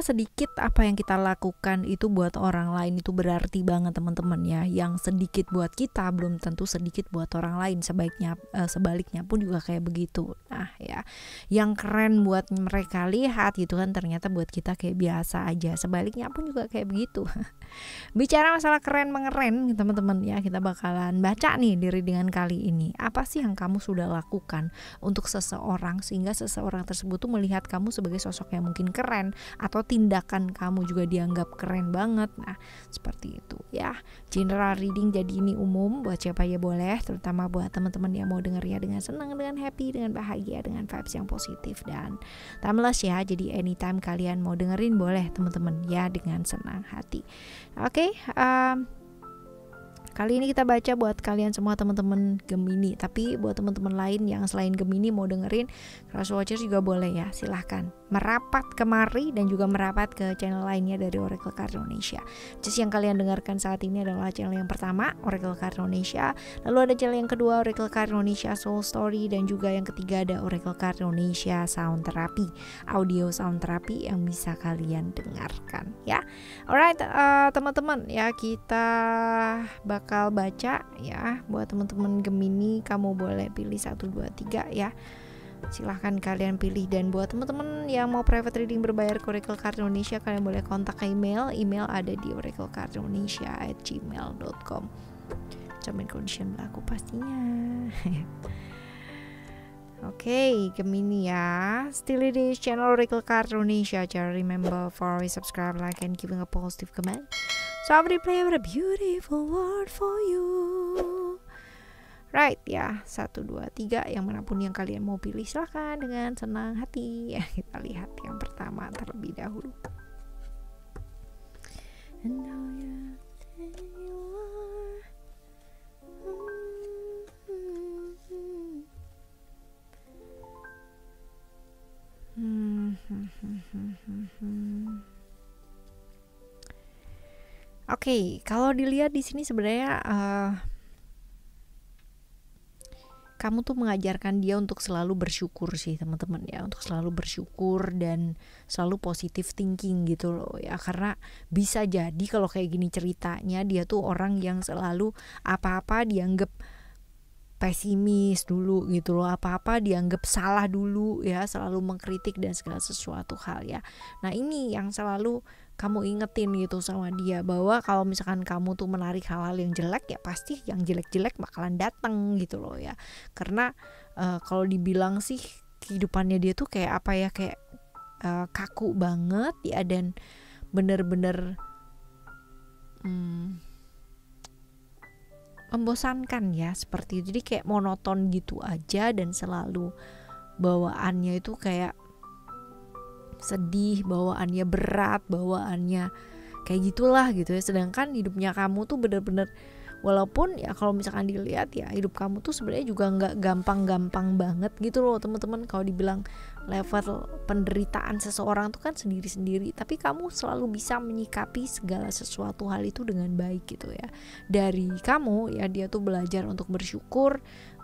ternyata sedikit apa yang kita lakukan itu buat orang lain itu berarti banget teman-teman ya. Yang sedikit buat kita belum tentu sedikit buat orang lain, sebaliknya pun juga kayak begitu. Nah ya, yang keren buat mereka lihat gitu kan ternyata buat kita kayak biasa aja, sebaliknya pun juga kayak begitu. Bicara masalah keren mengeren teman-teman ya, kita bakalan baca nih di readingan kali ini. Apa sih yang kamu sudah lakukan untuk seseorang sehingga seseorang tersebut tuh melihat kamu sebagai sosok yang mungkin keren, atau tindakan kamu juga dianggap keren banget. Nah seperti itu ya. General reading jadi ini umum buat siapa ya boleh, terutama buat teman-teman yang mau denger ya dengan senang, dengan happy, dengan bahagia, dengan vibes yang positif dan timeless ya. Jadi anytime kalian mau dengerin boleh teman-teman ya, dengan senang hati. Oke, kali ini kita baca buat kalian semua teman-teman Gemini. Tapi buat teman-teman lain yang selain Gemini mau dengerin Cross Watchers juga boleh ya, silahkan merapat kemari dan juga merapat ke channel lainnya dari Oracle Card Indonesia. Just yang kalian dengarkan saat ini adalah channel yang pertama, Oracle Card Indonesia. Lalu ada channel yang kedua, Oracle Card Indonesia Soul Story, dan juga yang ketiga ada Oracle Card Indonesia Sound Therapy, audio sound therapy yang bisa kalian dengarkan ya. Alright, teman-teman ya, kita bakal baca ya. Buat teman-teman Gemini, kamu boleh pilih 1, 2, 3 ya. Silahkan kalian pilih. Dan buat teman-teman yang mau private reading berbayar ke Oracle Card Indonesia, kalian boleh kontak ke email ada di oraclecardindonesia@gmail.com. Terms and condition berlaku pastinya. Oke, Gemini ya. Still it is channel Oracle Card Indonesia. Just remember for subscribe, like, and giving a positive comment. So I will play with a beautiful word for you. Right ya, 1, 2, 3 yang manapun yang kalian mau pilih silahkan dengan senang hati ya. Kita lihat yang pertama terlebih dahulu. Oke, kalau dilihat di sini sebenarnya kamu tuh mengajarkan dia untuk selalu bersyukur sih teman-teman ya, untuk selalu bersyukur dan selalu positive thinking gitu loh ya. Karena bisa jadi kalau kayak gini ceritanya, dia tuh orang yang selalu apa-apa dianggap pesimis dulu gitu loh, apa-apa dianggap salah dulu ya, selalu mengkritik dan segala sesuatu hal ya. Nah ini yang selalu kamu ingetin gitu sama dia, bahwa kalau misalkan kamu tuh menarik hal-hal yang jelek ya pasti yang jelek-jelek bakalan datang gitu loh ya. Karena kalau dibilang sih kehidupannya dia tuh kayak apa ya, kayak kaku banget ya, dan bener-bener membosankan ya seperti itu. Jadi kayak monoton gitu aja, dan selalu bawaannya itu kayak sedih, bawaannya berat, bawaannya kayak gitulah gitu ya. Sedangkan hidupnya kamu tuh bener-bener, walaupun ya kalau misalkan dilihat ya hidup kamu tuh sebenarnya juga nggak gampang-gampang banget gitu loh teman-teman. Kalau dibilang level penderitaan seseorang tuh kan sendiri-sendiri, tapi kamu selalu bisa menyikapi segala sesuatu hal itu dengan baik gitu ya. Dari kamu ya, dia tuh belajar untuk bersyukur,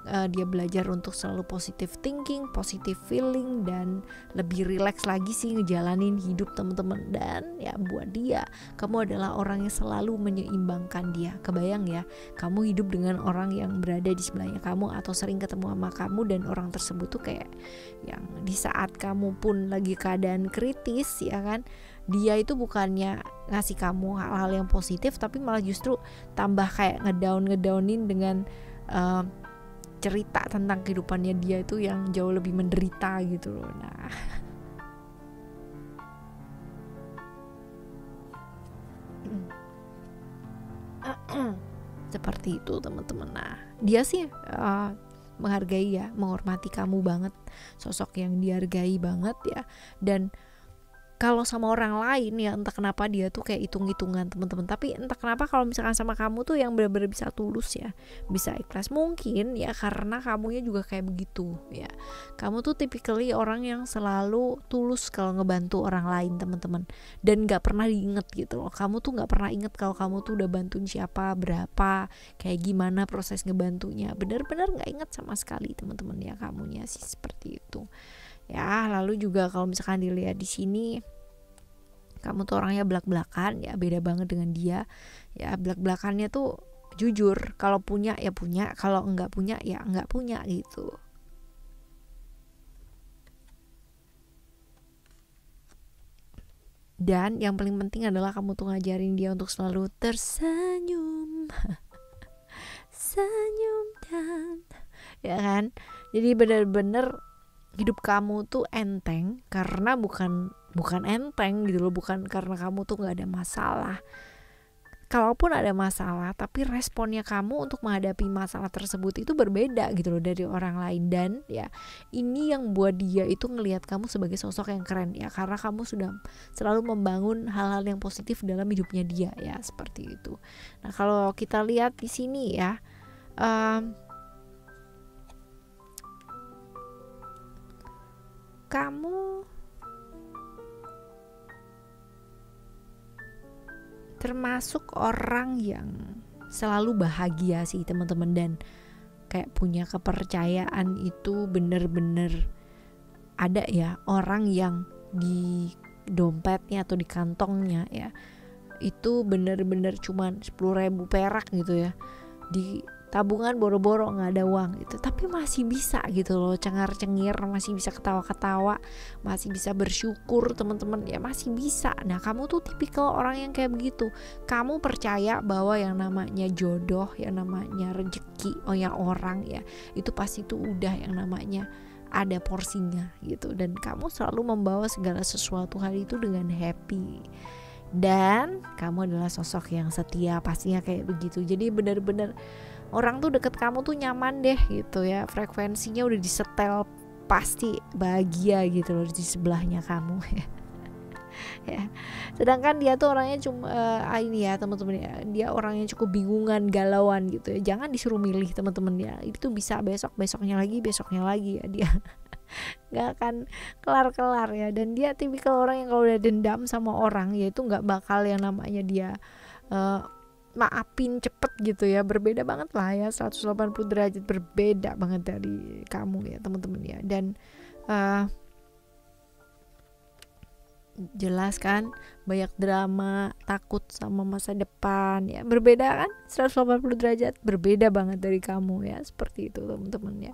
dia belajar untuk selalu positive thinking, positive feeling, dan lebih relax lagi sih ngejalanin hidup teman-teman. Dan ya buat dia, kamu adalah orang yang selalu menyeimbangkan dia. Kebayang ya, kamu hidup dengan orang yang berada di sebelahnya kamu atau sering ketemu sama kamu, dan orang tersebut tuh kayak yang di saat kamu pun lagi keadaan kritis ya kan, dia itu bukannya ngasih kamu hal-hal yang positif, tapi malah justru tambah kayak ngedownin dengan cerita tentang kehidupannya dia itu yang jauh lebih menderita gitu loh. Nah seperti itu teman-teman. Nah dia sih menghargai ya, menghormati kamu banget, sosok yang dihargai banget ya. Dan kalau sama orang lain ya entah kenapa dia tuh kayak hitung-hitungan teman-teman, tapi entah kenapa kalau misalkan sama kamu tuh yang benar-benar bisa tulus ya, bisa ikhlas. Mungkin ya karena kamunya juga kayak begitu ya, kamu tuh typically orang yang selalu tulus kalau ngebantu orang lain teman-teman, dan gak pernah diinget gitu loh. Kamu tuh gak pernah inget kalau kamu tuh udah bantuin siapa, berapa, kayak gimana proses ngebantunya, benar-benar gak inget sama sekali teman-teman ya, kamunya sih seperti itu ya. Lalu juga kalau misalkan dilihat di sini kamu tuh orangnya belak-belakan ya, beda banget dengan dia ya. Belak-belakannya tuh jujur, kalau punya ya punya, kalau enggak punya ya enggak punya gitu. Dan yang paling penting adalah kamu tuh ngajarin dia untuk selalu tersenyum. Senyum dan ya kan. Jadi bener-bener hidup kamu tuh enteng karena bukan enteng gitu loh, bukan karena kamu tuh nggak ada masalah. Kalaupun ada masalah, tapi responnya kamu untuk menghadapi masalah tersebut itu berbeda gitu loh dari orang lain. Dan ya ini yang buat dia itu ngelihat kamu sebagai sosok yang keren ya, karena kamu sudah selalu membangun hal-hal yang positif dalam hidupnya dia ya, seperti itu. Nah kalau kita lihat di sini ya, kamu termasuk orang yang selalu bahagia sih teman-teman, dan kayak punya kepercayaan itu bener-bener ada ya. Orang yang di dompetnya atau di kantongnya ya itu bener-bener cuman 10.000 perak gitu ya, di tabungan boro-boro nggak ada uang gitu, tapi masih bisa gitu loh cengar-cengir, masih bisa ketawa-ketawa, masih bisa bersyukur teman-teman ya, masih bisa. Nah kamu tuh tipikal orang yang kayak begitu. Kamu percaya bahwa yang namanya jodoh, yang namanya rezeki, yang orang ya itu pasti tuh udah yang namanya ada porsinya gitu, dan kamu selalu membawa segala sesuatu hal itu dengan happy. Dan kamu adalah sosok yang setia, pastinya kayak begitu. Jadi benar-benar orang tuh deket kamu tuh nyaman deh gitu ya, frekuensinya udah disetel, pasti bahagia gitu loh di sebelahnya kamu ya. Sedangkan dia tuh orangnya cuma ini ya teman-teman ya, dia orangnya cukup bingungan, galauan gitu ya. Jangan disuruh milih teman-teman ya, itu bisa besoknya lagi ya dia nggak akan kelar-kelar ya. Dan dia tipikal orang yang kalau udah dendam sama orang ya itu nggak bakal yang namanya dia maafin cepet gitu ya. Berbeda banget lah ya, 180 derajat berbeda banget dari kamu ya teman-teman ya. Dan jelas kan banyak drama, takut sama masa depan ya, berbeda kan, 180 derajat berbeda banget dari kamu ya, seperti itu teman-teman ya.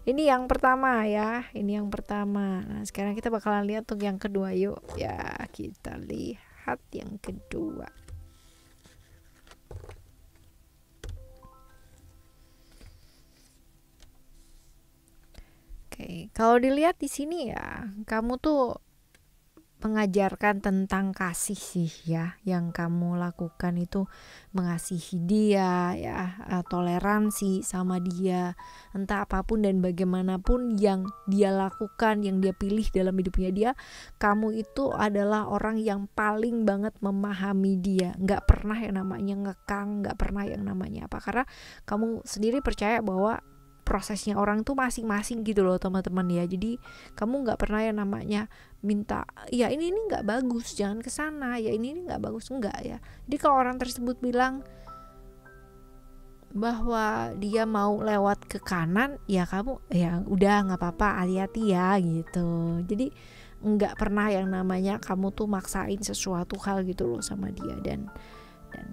Ini yang pertama ya, ini yang pertama. Nah sekarang kita bakalan lihat untuk yang kedua, yuk ya, kita lihat yang kedua. Oke, kalau dilihat di sini ya, kamu tuh mengajarkan tentang kasih sih ya. Yang kamu lakukan itu mengasihi dia ya, toleransi sama dia, entah apapun dan bagaimanapun yang dia lakukan, yang dia pilih dalam hidupnya dia, kamu itu adalah orang yang paling banget memahami dia. Gak pernah yang namanya ngekang, gak pernah yang namanya apa, karena kamu sendiri percaya bahwa prosesnya orang tuh masing-masing gitu loh teman-teman ya. Jadi kamu nggak pernah yang namanya minta ya ini nggak bagus jangan kesana, ya ini nggak bagus, enggak ya. Jadi kalau orang tersebut bilang bahwa dia mau lewat ke kanan ya kamu ya udah nggak apa-apa, hati-hati ya gitu. Jadi nggak pernah yang namanya kamu tuh maksain sesuatu hal gitu loh sama dia. Dan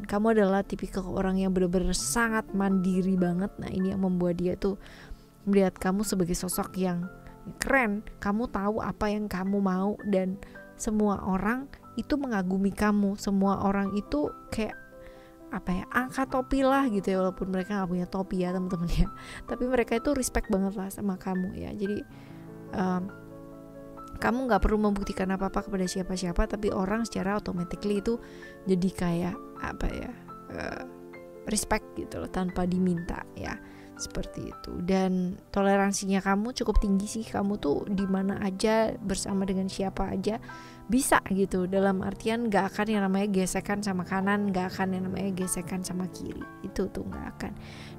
kamu adalah tipikal orang yang benar-benar sangat mandiri banget. Nah ini yang membuat dia tuh melihat kamu sebagai sosok yang keren. Kamu tahu apa yang kamu mau, dan semua orang itu mengagumi kamu. Semua orang itu kayak apa ya, angkat topi lah gitu ya, walaupun mereka gak punya topi ya teman-teman ya, tapi mereka itu respect banget lah sama kamu ya. Jadi kamu gak perlu membuktikan apa-apa kepada siapa-siapa, tapi orang secara automatically itu jadi kayak apa ya, respect gitu loh tanpa diminta ya, seperti itu. Dan toleransinya kamu cukup tinggi sih. Kamu tuh di mana aja, bersama dengan siapa aja bisa gitu, dalam artian gak akan yang namanya gesekan sama kanan, gak akan yang namanya gesekan sama kiri, itu tuh gak akan.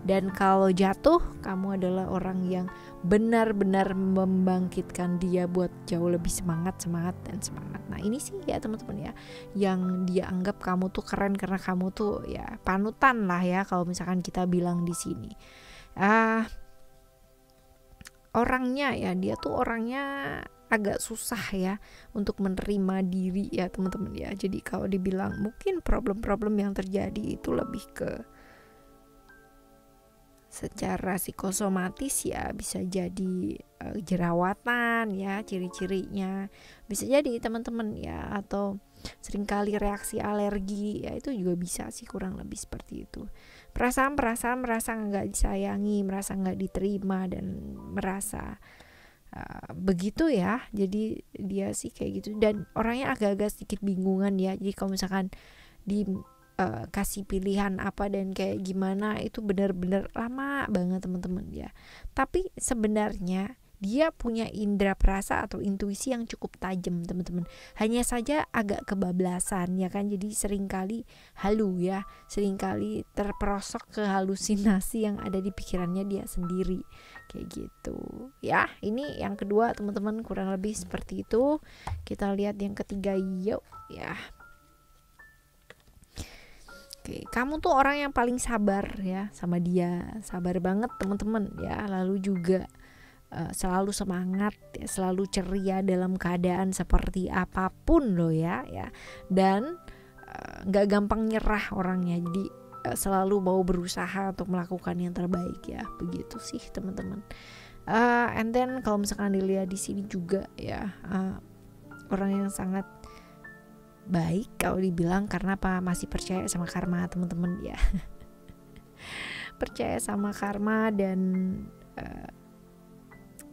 Dan kalau jatuh, kamu adalah orang yang benar-benar membangkitkan dia buat jauh lebih semangat. Nah ini sih ya teman-teman ya, yang dia anggap kamu tuh keren karena kamu tuh ya panutan lah ya, kalau misalkan kita bilang di sini. Orangnya ya, dia tuh orangnya agak susah ya untuk menerima diri ya teman-teman ya. Jadi kalau dibilang mungkin problem-problem yang terjadi itu lebih ke secara psikosomatis ya, bisa jadi jerawatan ya ciri-cirinya, bisa jadi teman-teman ya, atau seringkali reaksi alergi ya, itu juga bisa sih kurang lebih seperti itu. Perasaan-perasaan merasa nggak disayangi, merasa nggak diterima, dan merasa begitu ya. Jadi dia sih kayak gitu, dan orangnya agak-agak sedikit bingungan ya. Jadi kalau misalkan di kasih pilihan apa dan kayak gimana itu benar-benar lama banget teman-teman ya. Tapi sebenarnya dia punya indera perasa atau intuisi yang cukup tajam teman-teman. Hanya saja agak kebablasan ya kan. Jadi seringkali halu ya, seringkali terperosok ke halusinasi yang ada di pikirannya dia sendiri kayak gitu ya. Ini yang kedua teman-teman, kurang lebih seperti itu. Kita lihat yang ketiga yuk ya. Oke, kamu tuh orang yang paling sabar ya sama dia, sabar banget teman-teman ya. Lalu juga selalu semangat ya, selalu ceria dalam keadaan seperti apapun loh ya. Dan nggak gampang nyerah orangnya. Jadi selalu mau berusaha untuk melakukan yang terbaik ya. Begitu sih teman-teman. And then kalau misalkan dilihat di sini juga ya, orang yang sangat baik kalau dibilang, karena apa, masih percaya sama karma teman-teman ya. Percaya sama karma dan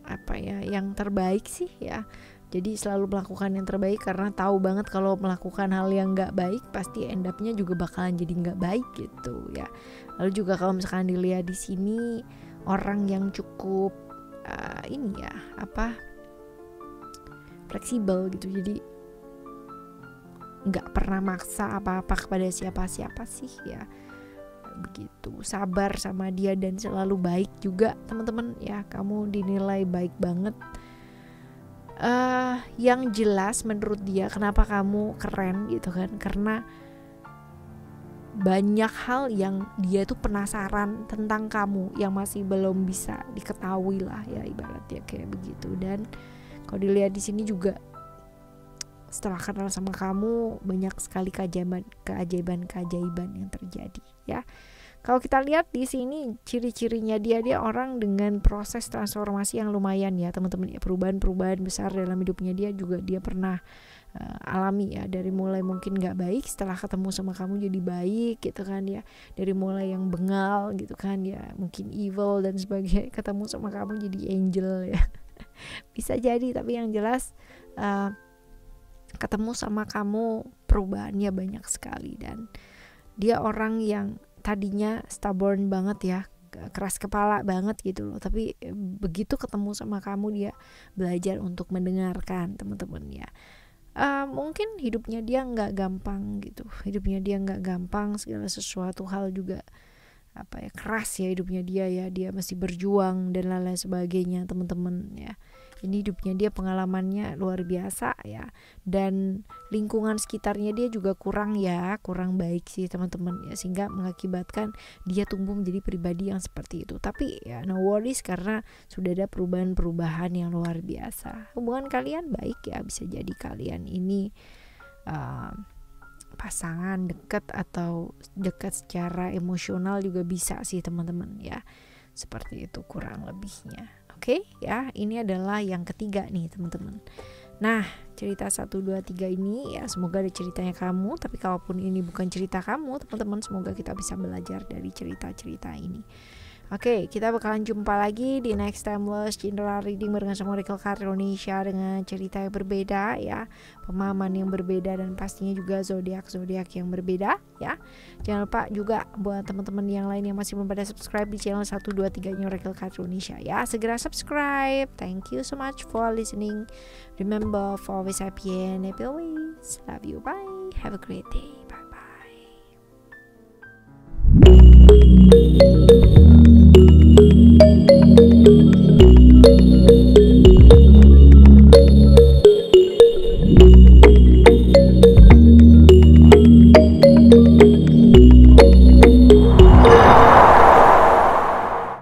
apa ya, yang terbaik sih ya. Jadi selalu melakukan yang terbaik karena tahu banget kalau melakukan hal yang nggak baik pasti end up-nya juga bakalan jadi nggak baik gitu ya. Lalu juga kalau misalkan dilihat di sini, orang yang cukup ini ya, apa, fleksibel gitu. Jadi nggak pernah maksa apa-apa kepada siapa-siapa sih ya. Begitu, sabar sama dia dan selalu baik juga teman-teman ya. Kamu dinilai baik banget. Yang jelas menurut dia kenapa kamu keren gitu kan, karena banyak hal yang dia tuh penasaran tentang kamu yang masih belum bisa diketahui lah ya, ibaratnya kayak begitu. Dan kalau dilihat di sini juga, setelah kenal sama kamu banyak sekali keajaiban yang terjadi ya. Kalau kita lihat di sini ciri-cirinya, dia orang dengan proses transformasi yang lumayan ya teman-teman ya. Perubahan besar dalam hidupnya dia juga dia pernah alami ya. Dari mulai mungkin nggak baik, setelah ketemu sama kamu jadi baik gitu kan ya. Dari mulai yang bengal gitu kan ya, mungkin evil dan sebagainya, ketemu sama kamu jadi angel ya. Bisa jadi, tapi yang jelas ketemu sama kamu perubahannya banyak sekali. Dan dia orang yang tadinya stubborn banget ya, keras kepala banget gitu loh, tapi begitu ketemu sama kamu dia belajar untuk mendengarkan teman-teman ya. Mungkin hidupnya dia nggak gampang gitu, segala sesuatu hal juga apa ya, keras ya hidupnya dia ya, dia masih berjuang dan lain-lain sebagainya teman-teman ya. Ini hidupnya dia pengalamannya luar biasa ya, dan lingkungan sekitarnya dia juga kurang baik sih teman-teman ya, sehingga mengakibatkan dia tumbuh menjadi pribadi yang seperti itu. Tapi ya no worries, karena sudah ada perubahan yang luar biasa. Hubungan kalian baik ya, bisa jadi kalian ini pasangan dekat atau dekat secara emosional juga bisa sih teman-teman ya. Seperti itu kurang lebihnya. Oke ya, ini adalah yang ketiga nih teman-teman. Nah, cerita 1, 2, 3 ini ya semoga ada ceritanya kamu. Tapi kalaupun ini bukan cerita kamu teman-teman, semoga kita bisa belajar dari cerita-cerita ini. Oke, kita bakalan jumpa lagi di next timeless general reading barengan sama Oracle Card Indonesia dengan cerita yang berbeda ya, pemahaman yang berbeda, dan pastinya juga zodiak yang berbeda ya. Jangan lupa juga buat teman-teman yang lain yang masih belum pada subscribe di channel 1, 2, 3-nya Oracle Card Indonesia ya, segera subscribe. Thank you so much for listening. Remember, for always happy and happy always. Love you, bye. Have a great day.